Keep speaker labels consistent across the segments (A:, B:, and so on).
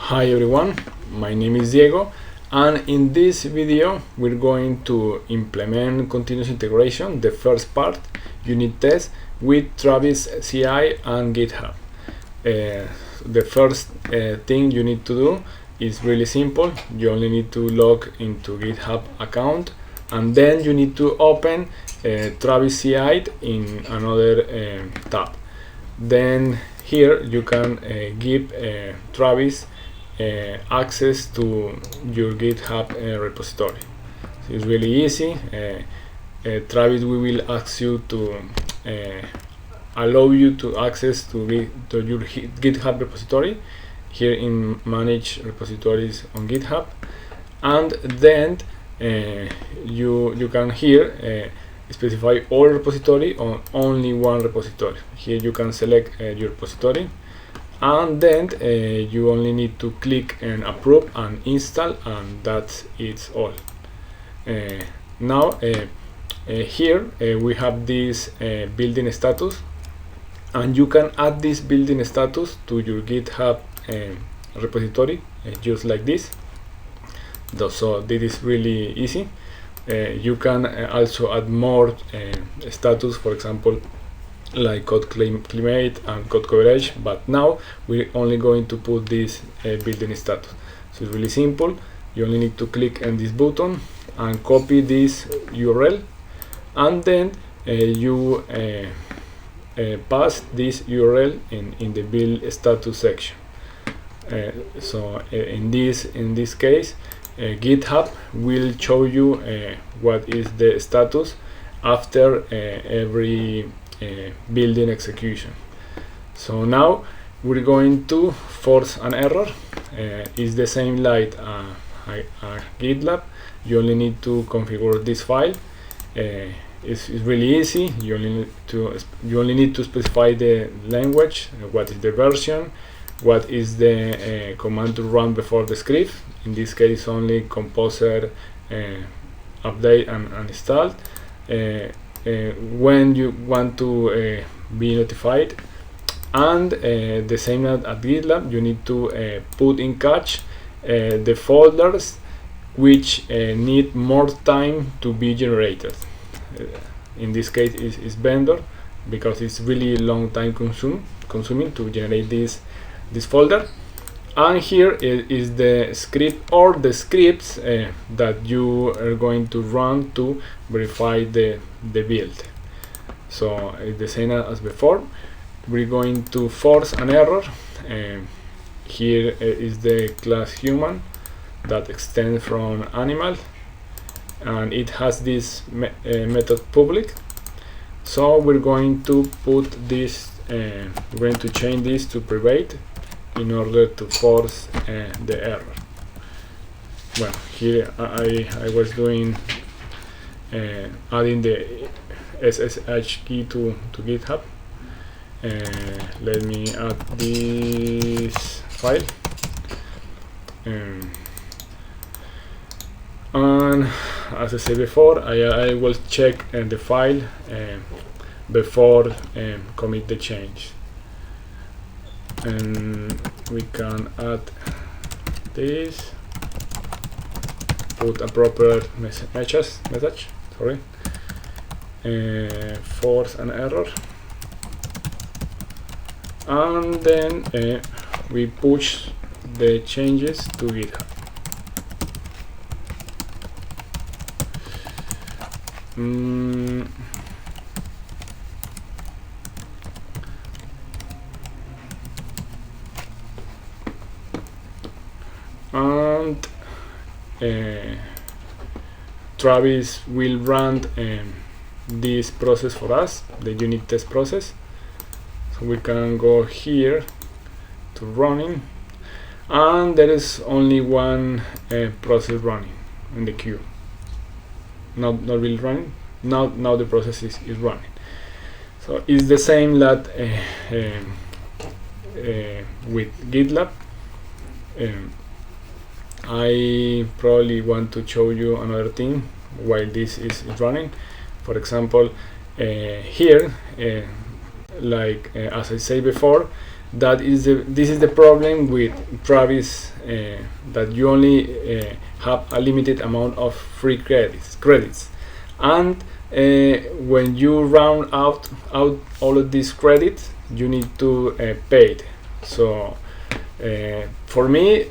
A: Hi everyone, my name is Diego, and in this video we're going to implement continuous integration, the first part, unit test, with TravisCI and GitHub. The first thing you need to do is really simple. You only need to log into GitHub account, and then you need to open TravisCI in another tab. Then here you can give Travis access to your GitHub repository. So it's really easy. Travis will ask you to allow you to access to your GitHub repository here in manage repositories on GitHub, and then you can here specify all repository on only one repository. Here you can select your repository, and then you only need to click and approve and install, and that's it's all. Now here we have this building status, and you can add this building status to your GitHub repository just like this. So this is really easy. You can also add more status, for example, like code climate and code coverage, but now we're only going to put this building status. So it's really simple. You only need to click on this button and copy this URL, and then you pass this URL in the build status section. So in this case, GitHub will show you what is the status after every building execution. So now we're going to force an error. It's the same like GitLab. You only need to configure this file. It's really easy. You only need to specify the language, what is the version, what is the command to run before the script. In this case, only composer update and install. When you want to be notified, and the same at GitLab, you need to put in cache the folders which need more time to be generated. In this case is vendor, because it's really long time consuming to generate this folder. And here is the script or the scripts that you are going to run to verify the build. So it's the same as before. We're going to force an error. Here is the class human that extends from animal, and it has this method public. So we're going to put this, we're going to change this to private in order to force the error. Well, here I was doing adding the SSH key to GitHub. Let me add this file, and as I said before, I will check the file before commit the change. And we can add this, put a proper message, sorry, force an error, and then we push the changes to GitHub. And Travis will run this process for us, the unit test process. So we can go here to running, and there is only one process running in the queue. Not really running. Now the process is running. So it's the same that with GitLab. I probably want to show you another thing while this is running. For example, here, like as I said before, this is the problem with Travis, that you only have a limited amount of free credits, and when you round out all of these credits, you need to pay it. So for me,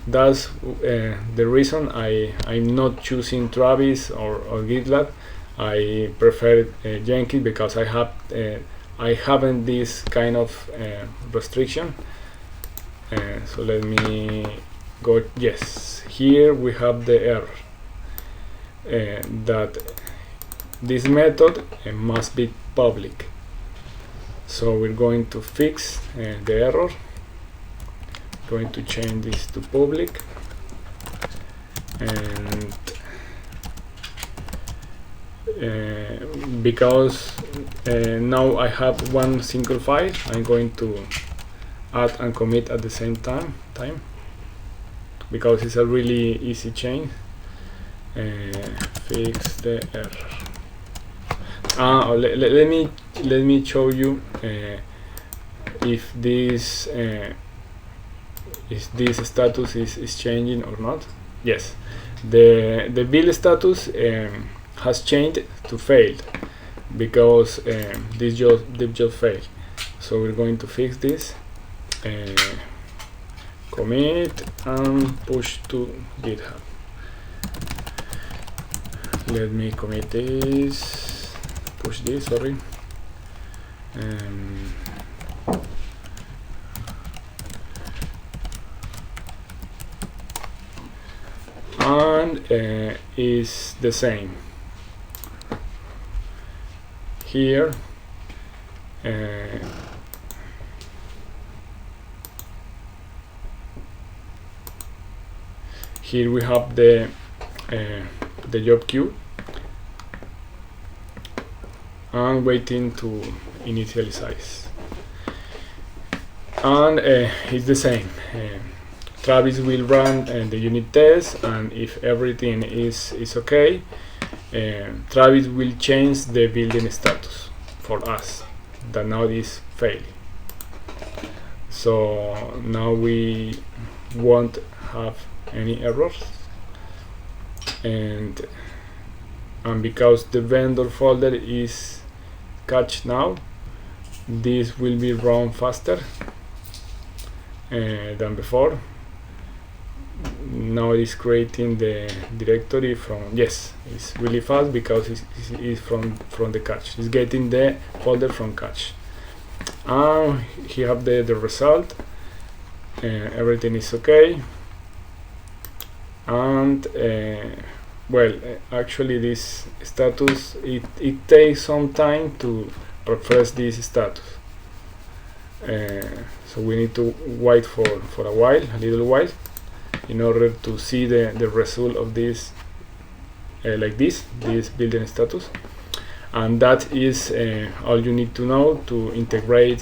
A: that's the reason I'm not choosing Travis or GitLab. I prefer Jenkins because I haven't this kind of restriction. So let me go. Yes, here we have the error that this method must be public. So we're going to fix the error. Going to change this to public, and because now I have one single file, I'm going to add and commit at the same time because it's a really easy change. Fix the error. Let me show you if this status is changing or not. Yes, the build status has changed to failed because this job failed. So we're going to fix this, commit and push to GitHub. Let me commit this, push this, sorry. And is the same here. Here we have the job queue and waiting to initialize, and it's the same. Travis will run the unit test, and if everything is okay, Travis will change the building status for us that now is failing. So now we won't have any errors, and because the vendor folder is cached now, this will be run faster than before. Now it's creating the directory from, yes, it's really fast because it's from the cache. It's getting the folder from cache. Here have the result. Everything is okay. And well, actually this status, it takes some time to refresh this status. So we need to wait for a while, a little while, in order to see the result of this, like this building status. And that is all you need to know to integrate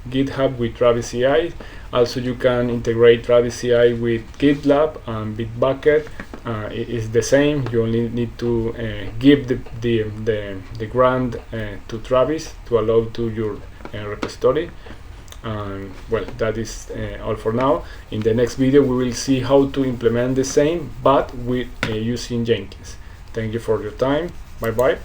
A: GitHub with TravisCI. Also, you can integrate TravisCI with GitLab and Bitbucket. It is the same. You only need to give the grant to Travis to allow to your repository. Well, that is all for now. In the next video we will see how to implement the same but with using Jenkins. Thank you for your time. Bye bye.